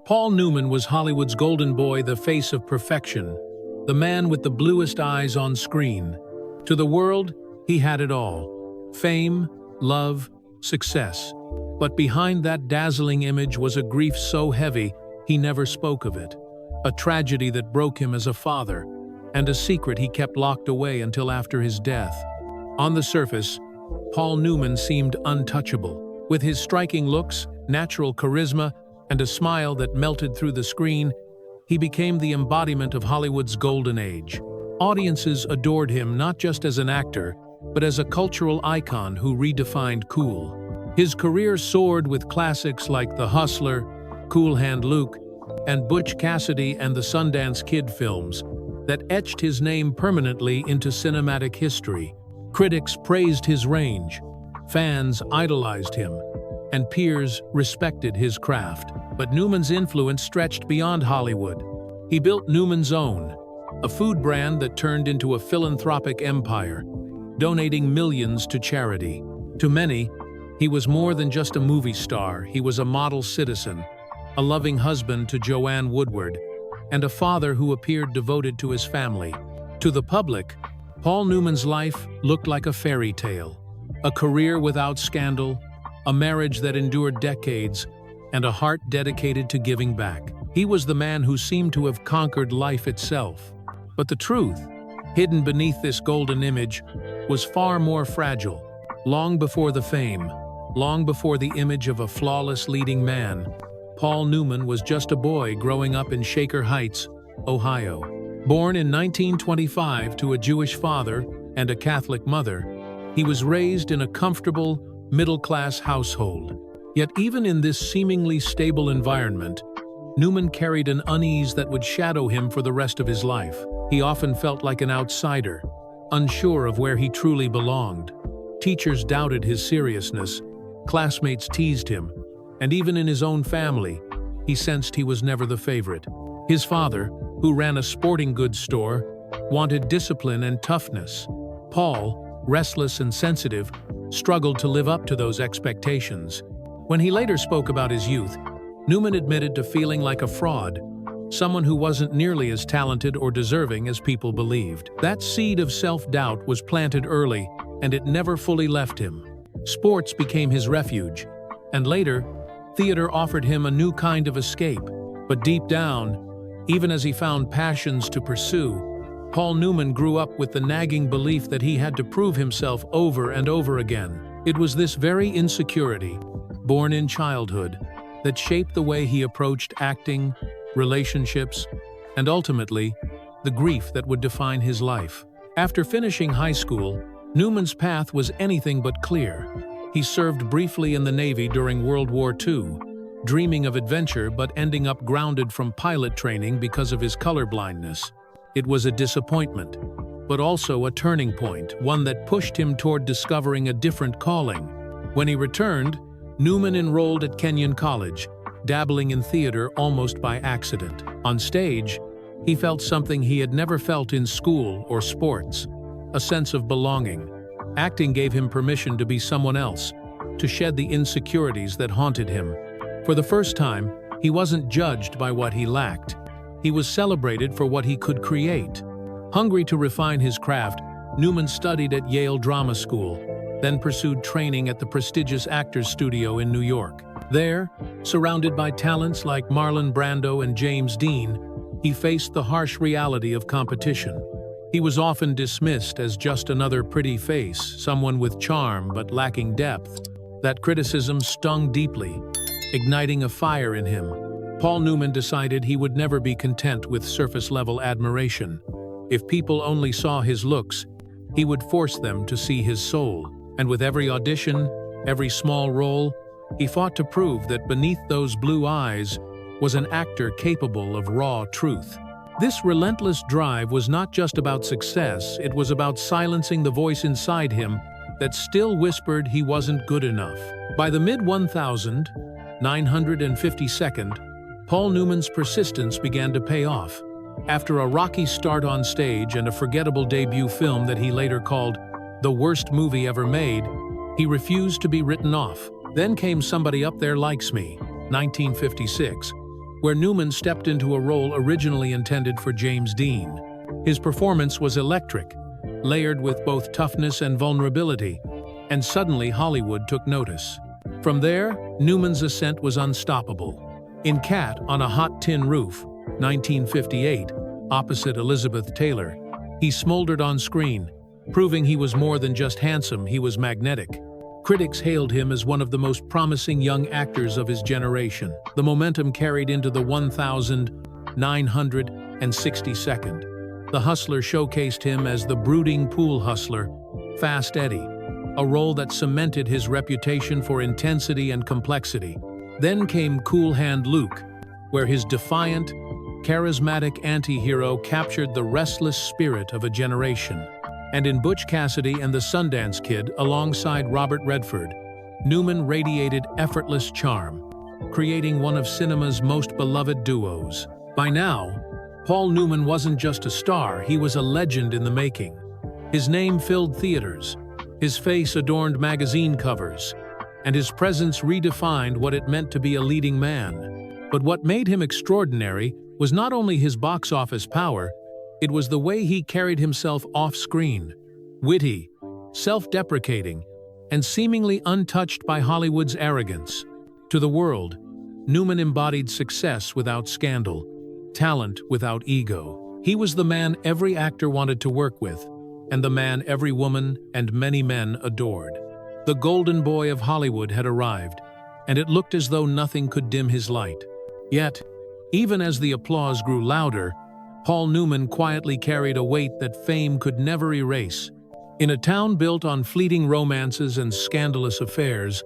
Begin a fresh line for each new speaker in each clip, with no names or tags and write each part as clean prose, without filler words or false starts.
Paul Newman was Hollywood's golden boy, the face of perfection, the man with the bluest eyes on screen. To the world, he had it all: fame, love, success. But behind that dazzling image was a grief so heavy he never spoke of it, a tragedy that broke him as a father, and a secret he kept locked away until after his death. On the surface, Paul Newman seemed untouchable. With his striking looks, natural charisma, and a smile that melted through the screen, he became the embodiment of Hollywood's golden age. Audiences adored him not just as an actor, but as a cultural icon who redefined cool. His career soared with classics like The Hustler, Cool Hand Luke, and Butch Cassidy and the Sundance Kid films that etched his name permanently into cinematic history. Critics praised his range, fans idolized him, and peers respected his craft. But Newman's influence stretched beyond Hollywood. He built Newman's Own, a food brand that turned into a philanthropic empire, donating millions to charity. To many, he was more than just a movie star. He was a model citizen, a loving husband to Joanne Woodward, and a father who appeared devoted to his family. To the public, Paul Newman's life looked like a fairy tale: a career without scandal, a marriage that endured decades, and a heart dedicated to giving back. He was the man who seemed to have conquered life itself. But the truth, hidden beneath this golden image, was far more fragile. Long before the fame, long before the image of a flawless leading man, Paul Newman was just a boy growing up in Shaker Heights, Ohio. Born in 1925 to a Jewish father and a Catholic mother, he was raised in a comfortable, middle-class household. Yet even in this seemingly stable environment, Newman carried an unease that would shadow him for the rest of his life. He often felt like an outsider, unsure of where he truly belonged. Teachers doubted his seriousness, classmates teased him, and even in his own family, he sensed he was never the favorite. His father, who ran a sporting goods store, wanted discipline and toughness. Paul, restless and sensitive, struggled to live up to those expectations. When he later spoke about his youth, Newman admitted to feeling like a fraud, someone who wasn't nearly as talented or deserving as people believed. That seed of self-doubt was planted early, and it never fully left him. Sports became his refuge, and later, theater offered him a new kind of escape. But deep down, even as he found passions to pursue, Paul Newman grew up with the nagging belief that he had to prove himself over and over again. It was this very insecurity, born in childhood, that shaped the way he approached acting, relationships, and ultimately, the grief that would define his life. After finishing high school, Newman's path was anything but clear. He served briefly in the Navy during World War II, dreaming of adventure but ending up grounded from pilot training because of his colorblindness. It was a disappointment, but also a turning point, one that pushed him toward discovering a different calling. When he returned, Newman enrolled at Kenyon College, dabbling in theater almost by accident. On stage, he felt something he had never felt in school or sports: a sense of belonging. Acting gave him permission to be someone else, to shed the insecurities that haunted him. For the first time, he wasn't judged by what he lacked. He was celebrated for what he could create. Hungry to refine his craft, Newman studied at Yale Drama School, then pursued training at the prestigious Actors Studio in New York. There, surrounded by talents like Marlon Brando and James Dean, he faced the harsh reality of competition. He was often dismissed as just another pretty face, someone with charm but lacking depth. That criticism stung deeply, igniting a fire in him. Paul Newman decided he would never be content with surface-level admiration. If people only saw his looks, he would force them to see his soul. And with every audition, every small role, he fought to prove that beneath those blue eyes was an actor capable of raw truth. This relentless drive was not just about success, it was about silencing the voice inside him that still whispered he wasn't good enough. By the mid-1952nd, Paul Newman's persistence began to pay off. After a rocky start on stage and a forgettable debut film that he later called the worst movie ever made, he refused to be written off. Then came Somebody Up There Likes Me, 1956, where Newman stepped into a role originally intended for James Dean. His performance was electric, layered with both toughness and vulnerability, and suddenly Hollywood took notice. From there, Newman's ascent was unstoppable. In Cat on a Hot Tin Roof, 1958, opposite Elizabeth Taylor, he smoldered on screen, proving he was more than just handsome, he was magnetic. Critics hailed him as one of the most promising young actors of his generation. The momentum carried into the 1962nd. The Hustler showcased him as the brooding pool hustler, Fast Eddie, a role that cemented his reputation for intensity and complexity. Then came Cool Hand Luke, where his defiant, charismatic anti-hero captured the restless spirit of a generation. And in Butch Cassidy and the Sundance Kid, alongside Robert Redford, Newman radiated effortless charm, creating one of cinema's most beloved duos. By now, Paul Newman wasn't just a star, he was a legend in the making. His name filled theaters, his face adorned magazine covers, and his presence redefined what it meant to be a leading man. But what made him extraordinary was not only his box office power, it was the way he carried himself off-screen, witty, self-deprecating, and seemingly untouched by Hollywood's arrogance. To the world, Newman embodied success without scandal, talent without ego. He was the man every actor wanted to work with, and the man every woman and many men adored. The golden boy of Hollywood had arrived, and it looked as though nothing could dim his light. Yet, even as the applause grew louder, Paul Newman quietly carried a weight that fame could never erase. In a town built on fleeting romances and scandalous affairs,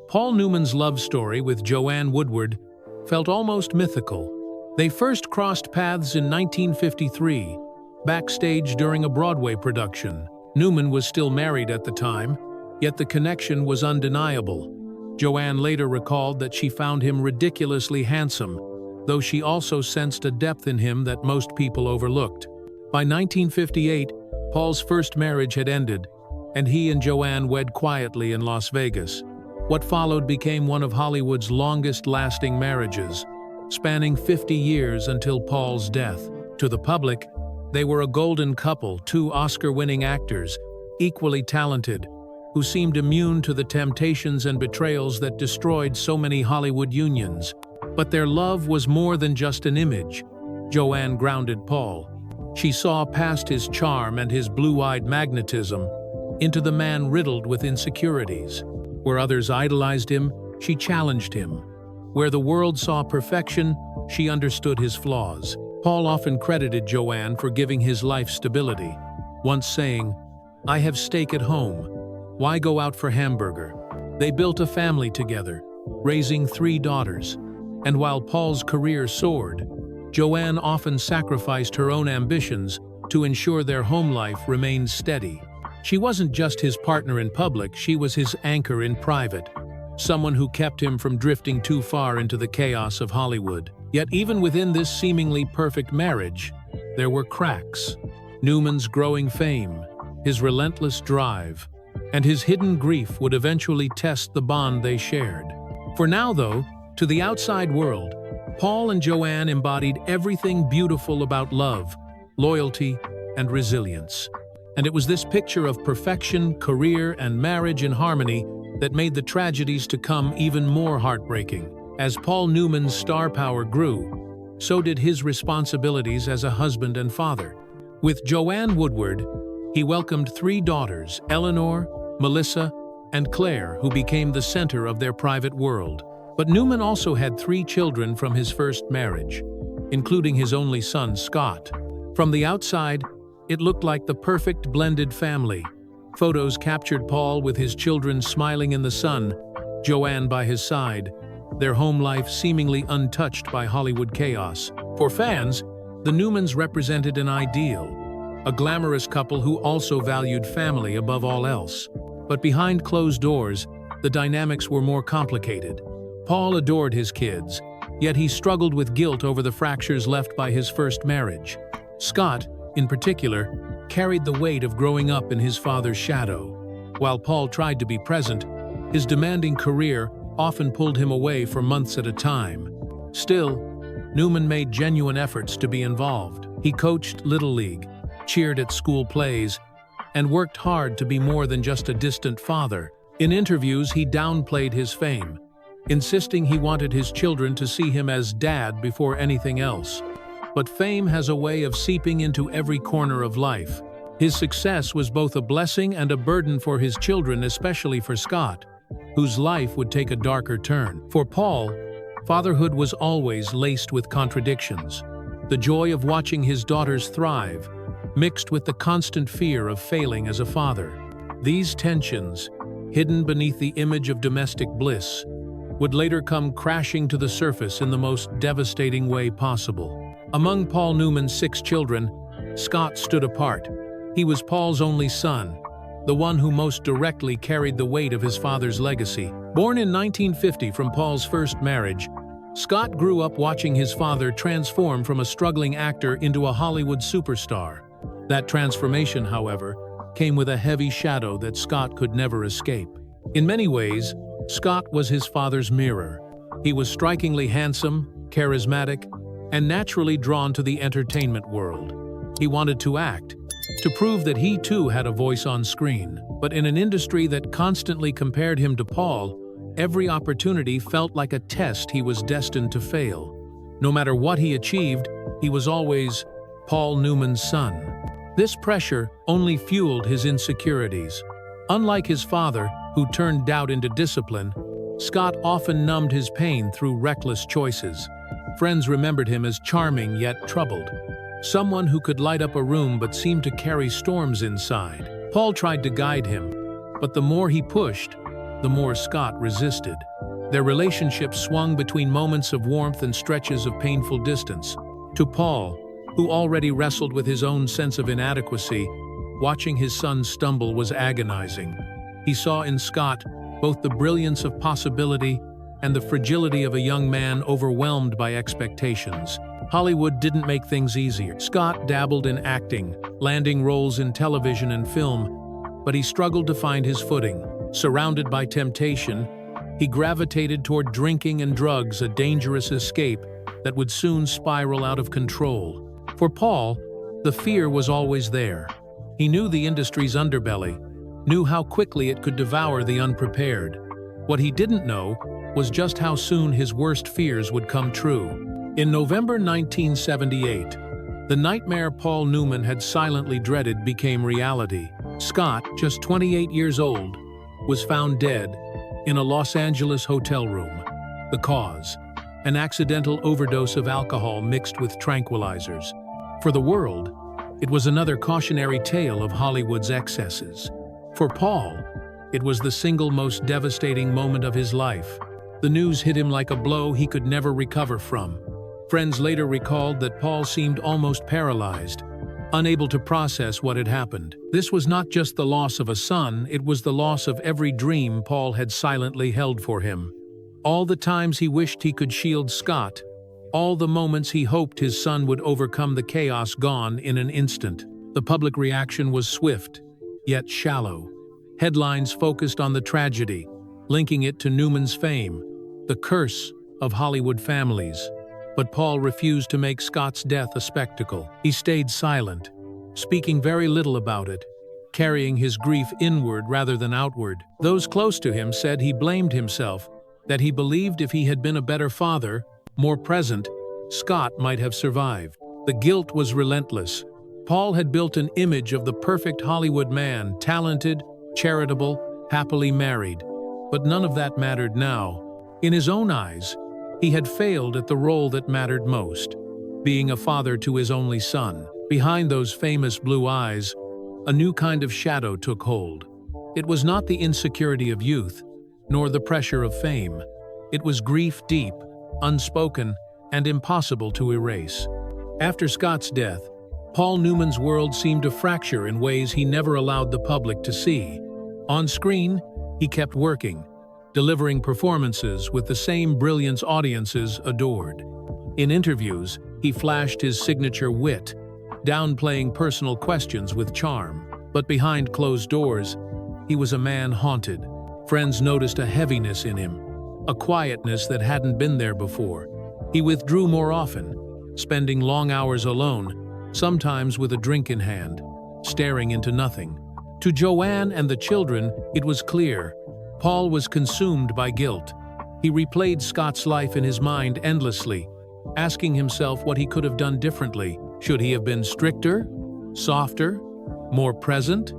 Paul Newman's love story with Joanne Woodward felt almost mythical. They first crossed paths in 1953, backstage during a Broadway production. Newman was still married at the time, yet the connection was undeniable. Joanne later recalled that she found him ridiculously handsome, though she also sensed a depth in him that most people overlooked. By 1958, Paul's first marriage had ended, and he and Joanne wed quietly in Las Vegas. What followed became one of Hollywood's longest-lasting marriages, spanning 50 years until Paul's death. To the public, they were a golden couple, two Oscar-winning actors, equally talented, who seemed immune to the temptations and betrayals that destroyed so many Hollywood unions. But their love was more than just an image. Joanne grounded Paul. She saw past his charm and his blue-eyed magnetism into the man riddled with insecurities. Where others idolized him, she challenged him. Where the world saw perfection, she understood his flaws. Paul often credited Joanne for giving his life stability, once saying, "I have steak at home. Why go out for hamburger?" They built a family together, raising 3 daughters. And while Paul's career soared, Joanne often sacrificed her own ambitions to ensure their home life remained steady. She wasn't just his partner in public, she was his anchor in private, someone who kept him from drifting too far into the chaos of Hollywood. Yet even within this seemingly perfect marriage, there were cracks. Newman's growing fame, his relentless drive, and his hidden grief would eventually test the bond they shared. For now, though, to the outside world, Paul and Joanne embodied everything beautiful about love, loyalty, and resilience. And it was this picture of perfection, career, and marriage in harmony that made the tragedies to come even more heartbreaking. As Paul Newman's star power grew, so did his responsibilities as a husband and father. With Joanne Woodward, he welcomed 3 daughters, Eleanor, Melissa, and Claire, who became the center of their private world. But Newman also had 3 children from his first marriage, including his only son, Scott. From the outside, it looked like the perfect blended family. Photos captured Paul with his children smiling in the sun, Joanne by his side, their home life seemingly untouched by Hollywood chaos. For fans, the Newmans represented an ideal, a glamorous couple who also valued family above all else. But behind closed doors, the dynamics were more complicated. Paul adored his kids, yet he struggled with guilt over the fractures left by his first marriage. Scott, in particular, carried the weight of growing up in his father's shadow. While Paul tried to be present, his demanding career often pulled him away for months at a time. Still, Newman made genuine efforts to be involved. He coached Little League, cheered at school plays, and worked hard to be more than just a distant father. In interviews, he downplayed his fame, insisting he wanted his children to see him as dad before anything else. But fame has a way of seeping into every corner of life. His success was both a blessing and a burden for his children, especially for Scott, whose life would take a darker turn. For Paul, fatherhood was always laced with contradictions. The joy of watching his daughters thrive, mixed with the constant fear of failing as a father. These tensions, hidden beneath the image of domestic bliss, would later come crashing to the surface in the most devastating way possible. Among Paul Newman's 6 children, Scott stood apart. He was Paul's only son, the one who most directly carried the weight of his father's legacy. Born in 1950 from Paul's first marriage, Scott grew up watching his father transform from a struggling actor into a Hollywood superstar. That transformation, however, came with a heavy shadow that Scott could never escape. In many ways, Scott was his father's mirror. He was strikingly handsome, charismatic, and naturally drawn to the entertainment world. He wanted to act, to prove that he too had a voice on screen. But in an industry that constantly compared him to Paul, every opportunity felt like a test he was destined to fail. No matter what he achieved, he was always Paul Newman's son. This pressure only fueled his insecurities. Unlike his father, who turned doubt into discipline, Scott often numbed his pain through reckless choices. Friends remembered him as charming yet troubled, someone who could light up a room but seemed to carry storms inside. Paul tried to guide him, but the more he pushed, the more Scott resisted. Their relationship swung between moments of warmth and stretches of painful distance. To Paul, who already wrestled with his own sense of inadequacy, watching his son stumble was agonizing. He saw in Scott both the brilliance of possibility and the fragility of a young man overwhelmed by expectations. Hollywood didn't make things easier. Scott dabbled in acting, landing roles in television and film, but he struggled to find his footing. Surrounded by temptation, he gravitated toward drinking and drugs, a dangerous escape that would soon spiral out of control. For Paul, the fear was always there. He knew the industry's underbelly, knew how quickly it could devour the unprepared. What he didn't know was just how soon his worst fears would come true. In November 1978, the nightmare Paul Newman had silently dreaded became reality. Scott, just 28 years old, was found dead in a Los Angeles hotel room. The cause: an accidental overdose of alcohol mixed with tranquilizers. For the world, it was another cautionary tale of Hollywood's excesses. For Paul, it was the single most devastating moment of his life. The news hit him like a blow he could never recover from. Friends later recalled that Paul seemed almost paralyzed, unable to process what had happened. This was not just the loss of a son, it was the loss of every dream Paul had silently held for him. All the times he wished he could shield Scott, all the moments he hoped his son would overcome the chaos, gone in an instant. The public reaction was swift, yet shallow. Headlines focused on the tragedy, linking it to Newman's fame, the curse of Hollywood families. But Paul refused to make Scott's death a spectacle. He stayed silent, speaking very little about it, carrying his grief inward rather than outward. Those close to him said he blamed himself, that he believed if he had been a better father, more present, Scott might have survived. The guilt was relentless. Paul had built an image of the perfect Hollywood man, talented, charitable, happily married. But none of that mattered now. In his own eyes, he had failed at the role that mattered most, being a father to his only son. Behind those famous blue eyes, a new kind of shadow took hold. It was not the insecurity of youth, nor the pressure of fame. It was grief deep, unspoken, and impossible to erase. After Scott's death, Paul Newman's world seemed to fracture in ways he never allowed the public to see. On screen, he kept working, delivering performances with the same brilliance audiences adored. In interviews, he flashed his signature wit, downplaying personal questions with charm. But behind closed doors, he was a man haunted. Friends noticed a heaviness in him, a quietness that hadn't been there before. He withdrew more often, spending long hours alone, sometimes with a drink in hand, staring into nothing. To Joanne and the children, it was clear. Paul was consumed by guilt. He replayed Scott's life in his mind endlessly, asking himself what he could have done differently. Should he have been stricter, softer, more present,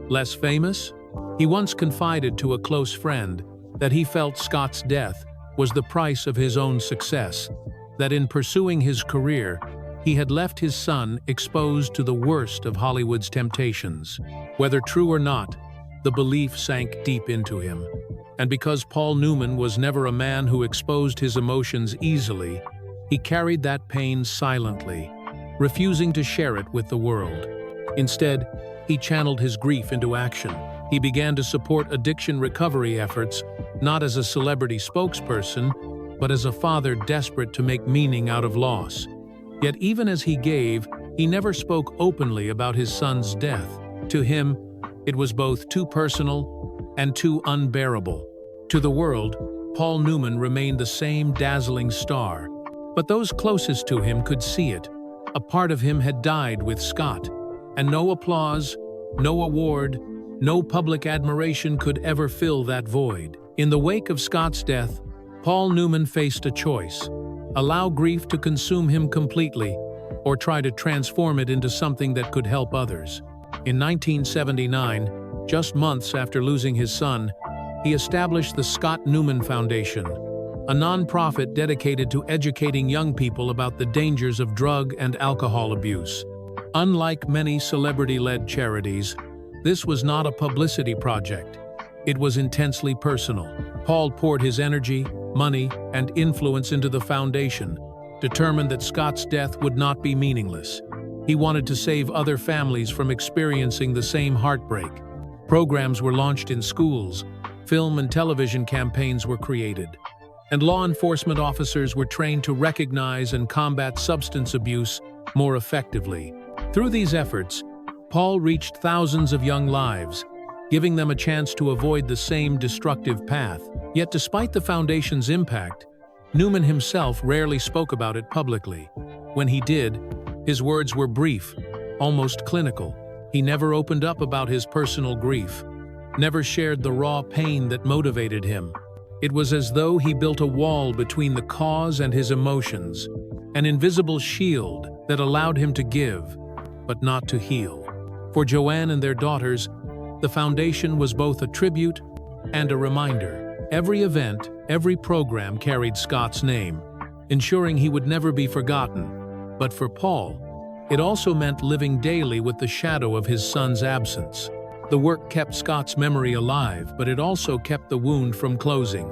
less famous? He once confided to a close friend that he felt Scott's death was the price of his own success, that in pursuing his career, he had left his son exposed to the worst of Hollywood's temptations. Whether true or not, the belief sank deep into him. And because Paul Newman was never a man who exposed his emotions easily, he carried that pain silently, refusing to share it with the world. Instead, he channeled his grief into action. He began to support addiction recovery efforts, not as a celebrity spokesperson, but as a father desperate to make meaning out of loss. Yet even as he gave, he never spoke openly about his son's death. To him, it was both too personal and too unbearable. To the world, Paul Newman remained the same dazzling star, but those closest to him could see it. A part of him had died with Scott, and no applause, no award, no public admiration could ever fill that void. In the wake of Scott's death, Paul Newman faced a choice: allow grief to consume him completely, or try to transform it into something that could help others. In 1979, just months after losing his son, he established the Scott Newman Foundation, a nonprofit dedicated to educating young people about the dangers of drug and alcohol abuse. Unlike many celebrity-led charities, this was not a publicity project. It was intensely personal. Paul poured his energy, money, and influence into the foundation, determined that Scott's death would not be meaningless. He wanted to save other families from experiencing the same heartbreak. Programs were launched in schools, film and television campaigns were created, and law enforcement officers were trained to recognize and combat substance abuse more effectively. Through these efforts, Paul reached thousands of young lives, giving them a chance to avoid the same destructive path. Yet despite the foundation's impact, Newman himself rarely spoke about it publicly. When he did, his words were brief, almost clinical. He never opened up about his personal grief, never shared the raw pain that motivated him. It was as though he built a wall between the cause and his emotions, an invisible shield that allowed him to give, but not to heal. For Joanne and their daughters, the foundation was both a tribute and a reminder. Every event, every program carried Scott's name, ensuring he would never be forgotten. But for Paul, it also meant living daily with the shadow of his son's absence. The work kept Scott's memory alive, but it also kept the wound from closing.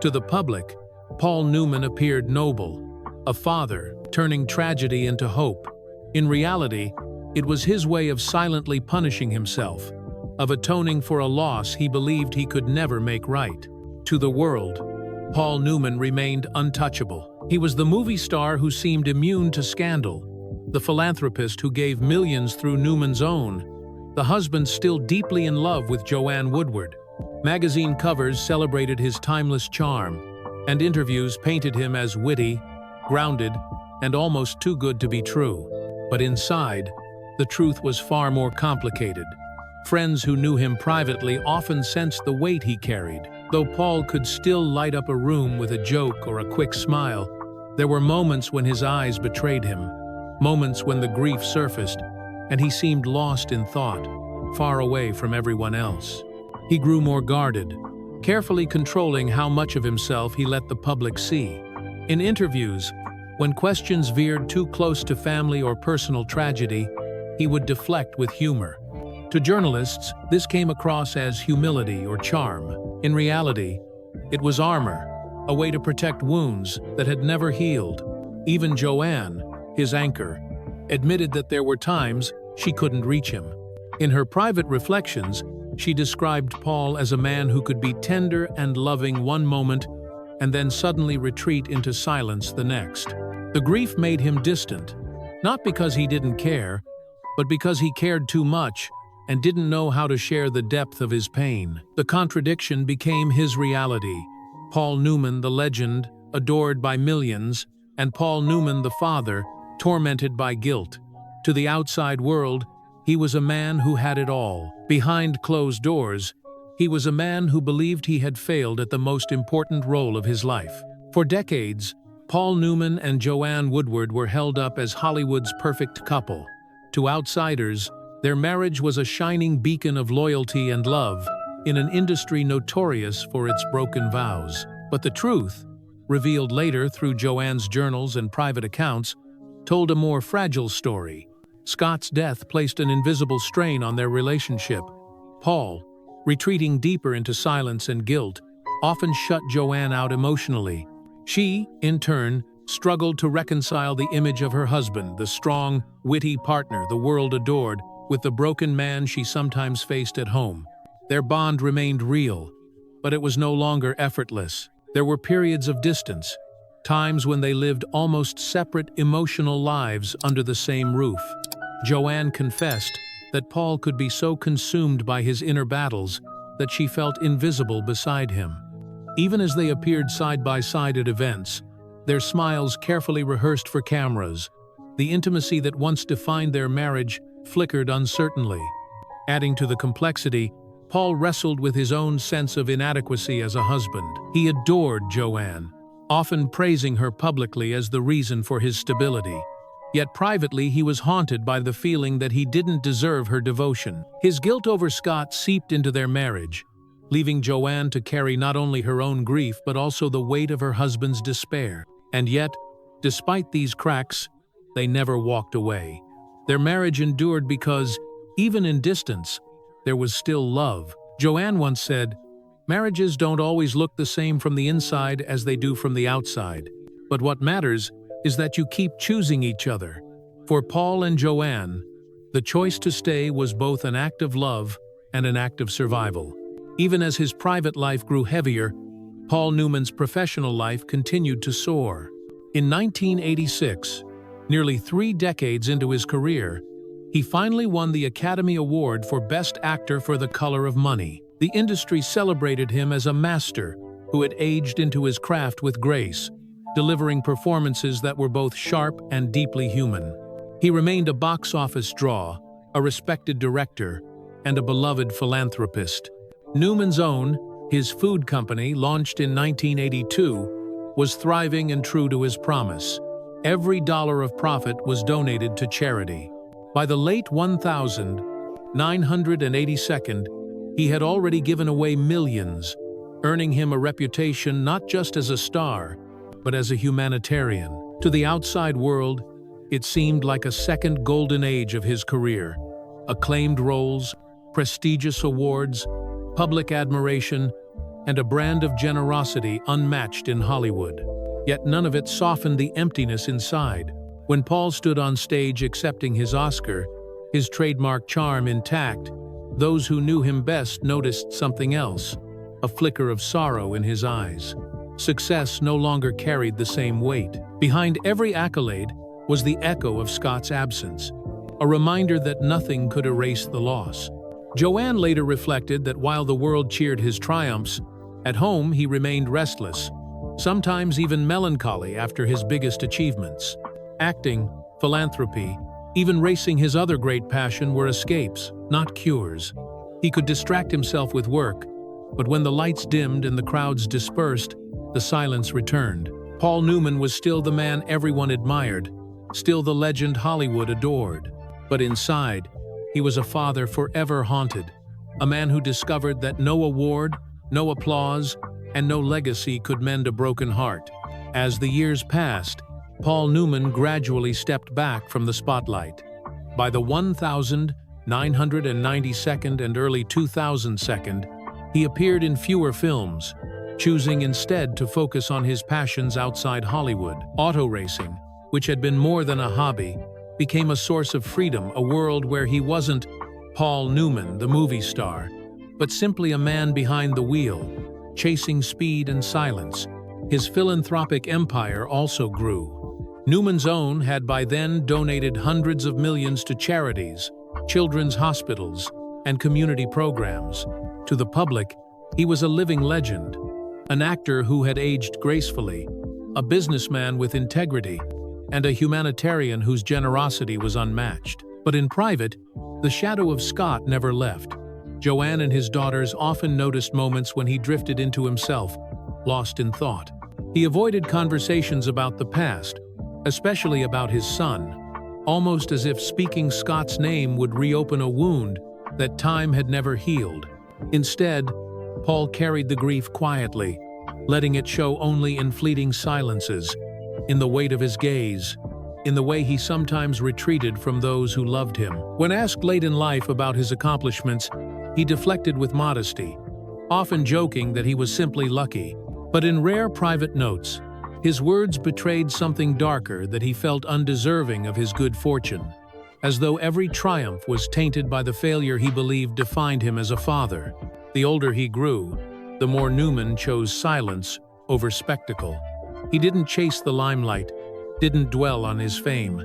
To the public, Paul Newman appeared noble, a father turning tragedy into hope. In reality, it was his way of silently punishing himself, of atoning for a loss he believed he could never make right. To the world, Paul Newman remained untouchable. He was the movie star who seemed immune to scandal, the philanthropist who gave millions through Newman's own, the husband still deeply in love with Joanne Woodward. Magazine covers celebrated his timeless charm, and interviews painted him as witty, grounded, and almost too good to be true. But inside, the truth was far more complicated. Friends who knew him privately often sensed the weight he carried. Though Paul could still light up a room with a joke or a quick smile, there were moments when his eyes betrayed him, moments when the grief surfaced, and he seemed lost in thought, far away from everyone else. He grew more guarded, carefully controlling how much of himself he let the public see. In interviews, when questions veered too close to family or personal tragedy, he would deflect with humor. To journalists, this came across as humility or charm. In reality, it was armor, a way to protect wounds that had never healed. Even Joanne, his anchor, admitted that there were times she couldn't reach him. In her private reflections, she described Paul as a man who could be tender and loving one moment and then suddenly retreat into silence the next. The grief made him distant, not because he didn't care, but because he cared too much and didn't know how to share the depth of his pain. The contradiction became his reality. Paul Newman, the legend, adored by millions, and Paul Newman, the father, tormented by guilt. To the outside world, he was a man who had it all. Behind closed doors, he was a man who believed he had failed at the most important role of his life. For decades, Paul Newman and Joanne Woodward were held up as Hollywood's perfect couple. To outsiders, their marriage was a shining beacon of loyalty and love in an industry notorious for its broken vows. But the truth, revealed later through Joanne's journals and private accounts, told a more fragile story. Scott's death placed an invisible strain on their relationship. Paul, retreating deeper into silence and guilt, often shut Joanne out emotionally. She, in turn, struggled to reconcile the image of her husband, the strong, witty partner the world adored, with the broken man she sometimes faced at home. Their bond remained real, but it was no longer effortless. There were periods of distance, times when they lived almost separate emotional lives under the same roof. Joanne confessed that Paul could be so consumed by his inner battles that she felt invisible beside him. Even as they appeared side by side at events, their smiles carefully rehearsed for cameras, the intimacy that once defined their marriage flickered uncertainly. Adding to the complexity, Paul wrestled with his own sense of inadequacy as a husband. He adored Joanne, often praising her publicly as the reason for his stability. Yet privately he was haunted by the feeling that he didn't deserve her devotion. His guilt over Scott seeped into their marriage, leaving Joanne to carry not only her own grief but also the weight of her husband's despair. And yet, despite these cracks, they never walked away. Their marriage endured because, even in distance, there was still love. Joanne once said, "Marriages don't always look the same from the inside as they do from the outside. But what matters is that you keep choosing each other." For Paul and Joanne, the choice to stay was both an act of love and an act of survival. Even as his private life grew heavier, Paul Newman's professional life continued to soar. In 1986, nearly 3 decades into his career, he finally won the Academy Award for Best Actor for The Color of Money. The industry celebrated him as a master who had aged into his craft with grace, delivering performances that were both sharp and deeply human. He remained a box office draw, a respected director, and a beloved philanthropist. Newman's Own, his food company, launched in 1982, was thriving and true to his promise. Every dollar of profit was donated to charity. By the late 1982nd, he had already given away millions, earning him a reputation not just as a star, but as a humanitarian. To the outside world, it seemed like a second golden age of his career. Acclaimed roles, prestigious awards, public admiration, and a brand of generosity unmatched in Hollywood. Yet none of it softened the emptiness inside. When Paul stood on stage accepting his Oscar, his trademark charm intact, those who knew him best noticed something else, a flicker of sorrow in his eyes. Success no longer carried the same weight. Behind every accolade was the echo of Scott's absence, a reminder that nothing could erase the loss. Joanne later reflected that while the world cheered his triumphs, at home he remained restless, sometimes even melancholy after his biggest achievements. Acting, philanthropy, even racing, his other great passion, were escapes, not cures. He could distract himself with work, but when the lights dimmed and the crowds dispersed, the silence returned. Paul Newman was still the man everyone admired, still the legend Hollywood adored. But inside, he was a father forever haunted, a man who discovered that no award, no applause, and no legacy could mend a broken heart. As the years passed, Paul Newman gradually stepped back from the spotlight. By the 1992nd and early 2002nd, he appeared in fewer films, choosing instead to focus on his passions outside Hollywood. Auto racing, which had been more than a hobby, became a source of freedom, a world where he wasn't Paul Newman, the movie star, but simply a man behind the wheel, chasing speed and silence. His philanthropic empire also grew. Newman's Own had by then donated hundreds of millions to charities, children's hospitals, and community programs. To the public, he was a living legend, an actor who had aged gracefully, a businessman with integrity, and a humanitarian whose generosity was unmatched. But in private, the shadow of Scott never left. Joanne and his daughters often noticed moments when he drifted into himself, lost in thought. He avoided conversations about the past, especially about his son, almost as if speaking Scott's name would reopen a wound that time had never healed. Instead, Paul carried the grief quietly, letting it show only in fleeting silences, in the weight of his gaze, in the way he sometimes retreated from those who loved him. When asked late in life about his accomplishments, he deflected with modesty, often joking that he was simply lucky. But in rare private notes, his words betrayed something darker, that he felt undeserving of his good fortune, as though every triumph was tainted by the failure he believed defined him as a father. The older he grew, the more Newman chose silence over spectacle. He didn't chase the limelight, didn't dwell on his fame.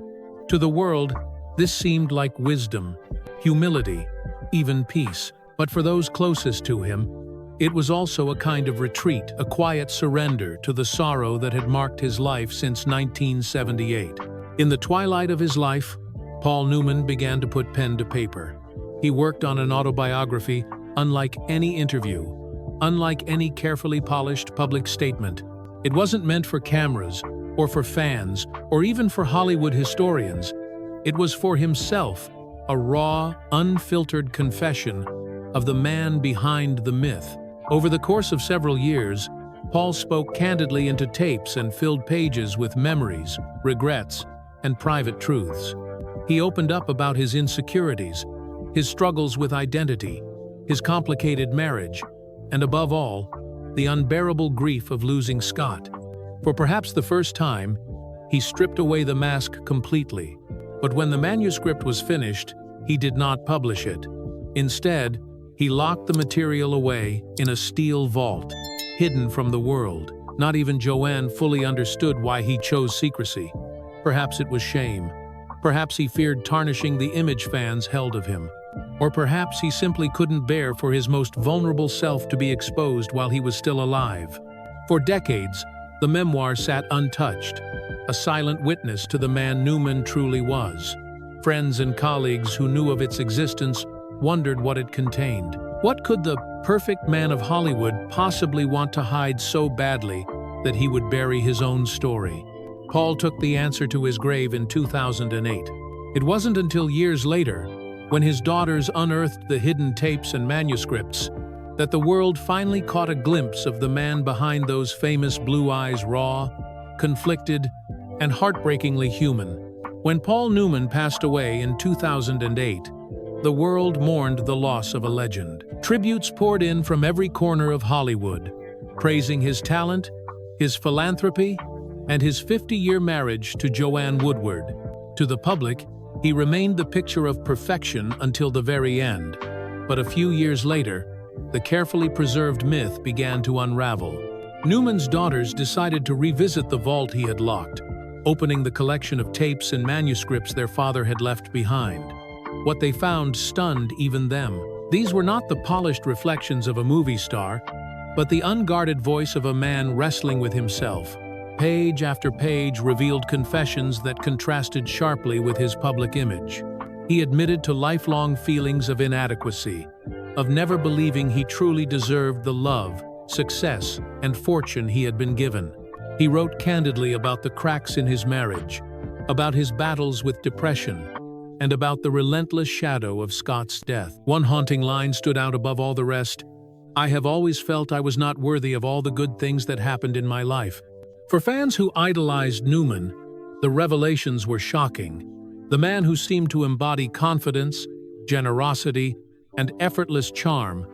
To the world, this seemed like wisdom, humility, even peace. But for those closest to him, it was also a kind of retreat, a quiet surrender to the sorrow that had marked his life since 1978. In the twilight of his life, Paul Newman began to put pen to paper. He worked on an autobiography unlike any interview, unlike any carefully polished public statement. It wasn't meant for cameras, or for fans, or even for Hollywood historians. It was for himself, a raw, unfiltered confession of the man behind the myth. Over the course of several years, Paul spoke candidly into tapes and filled pages with memories, regrets, and private truths. He opened up about his insecurities, his struggles with identity, his complicated marriage, and above all, the unbearable grief of losing Scott. For perhaps the first time, he stripped away the mask completely. But when the manuscript was finished, he did not publish it. Instead, he locked the material away in a steel vault, hidden from the world. Not even Joanne fully understood why he chose secrecy. Perhaps it was shame. Perhaps he feared tarnishing the image fans held of him. Or perhaps he simply couldn't bear for his most vulnerable self to be exposed while he was still alive. For decades, the memoir sat untouched, a silent witness to the man Newman truly was. Friends and colleagues who knew of its existence wondered what it contained. What could the perfect man of Hollywood possibly want to hide so badly that he would bury his own story? Paul took the answer to his grave in 2008. It wasn't until years later, when his daughters unearthed the hidden tapes and manuscripts, that the world finally caught a glimpse of the man behind those famous blue eyes, raw, conflicted, and heartbreakingly human. When Paul Newman passed away in 2008, the world mourned the loss of a legend. Tributes poured in from every corner of Hollywood, praising his talent, his philanthropy, and his 50-year marriage to Joanne Woodward. To the public, he remained the picture of perfection until the very end. But a few years later, the carefully preserved myth began to unravel. Newman's daughters decided to revisit the vault he had locked, opening the collection of tapes and manuscripts their father had left behind. What they found stunned even them. These were not the polished reflections of a movie star, but the unguarded voice of a man wrestling with himself. Page after page revealed confessions that contrasted sharply with his public image. He admitted to lifelong feelings of inadequacy, of never believing he truly deserved the love, success, and fortune he had been given. He wrote candidly about the cracks in his marriage, about his battles with depression, and about the relentless shadow of Scott's death. One haunting line stood out above all the rest: "I have always felt I was not worthy of all the good things that happened in my life." For fans who idolized Newman, the revelations were shocking. The man who seemed to embody confidence, generosity, and effortless charm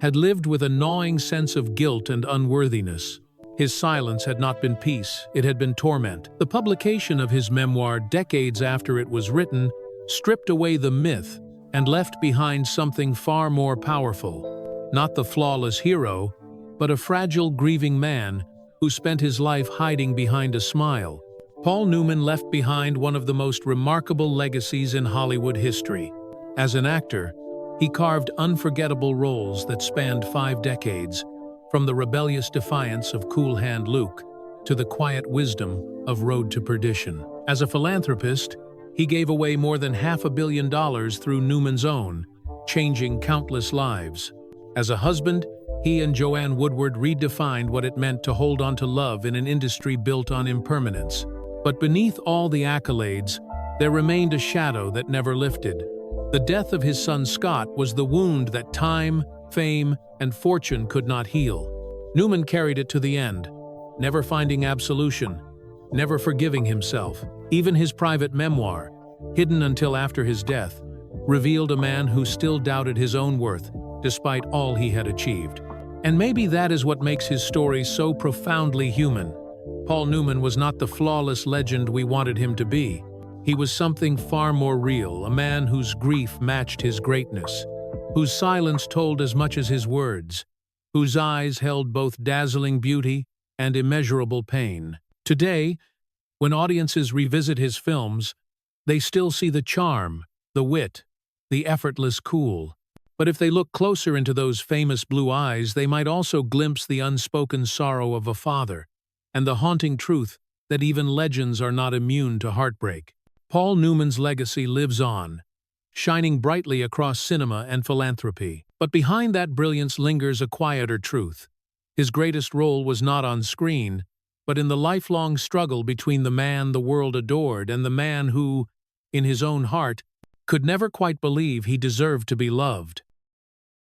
had lived with a gnawing sense of guilt and unworthiness. His silence had not been peace, it had been torment. The publication of his memoir decades after it was written stripped away the myth and left behind something far more powerful. Not the flawless hero, but a fragile, grieving man who spent his life hiding behind a smile. Paul Newman left behind one of the most remarkable legacies in Hollywood history. As an actor, he carved unforgettable roles that spanned 5 decades, from the rebellious defiance of Cool Hand Luke to the quiet wisdom of Road to Perdition. As a philanthropist, he gave away more than $500 million through Newman's Own, changing countless lives. As a husband, he and Joanne Woodward redefined what it meant to hold on to love in an industry built on impermanence. But beneath all the accolades, there remained a shadow that never lifted. The death of his son Scott was the wound that time, fame, and fortune could not heal. Newman carried it to the end, never finding absolution, never forgiving himself. Even his private memoir, hidden until after his death, revealed a man who still doubted his own worth, despite all he had achieved. And maybe that is what makes his story so profoundly human. Paul Newman was not the flawless legend we wanted him to be. He was something far more real, a man whose grief matched his greatness, whose silence told as much as his words, whose eyes held both dazzling beauty and immeasurable pain. Today, when audiences revisit his films, they still see the charm, the wit, the effortless cool. But if they look closer into those famous blue eyes, they might also glimpse the unspoken sorrow of a father, and the haunting truth that even legends are not immune to heartbreak. Paul Newman's legacy lives on, shining brightly across cinema and philanthropy. But behind that brilliance lingers a quieter truth. His greatest role was not on screen, but in the lifelong struggle between the man the world adored and the man who, in his own heart, could never quite believe he deserved to be loved.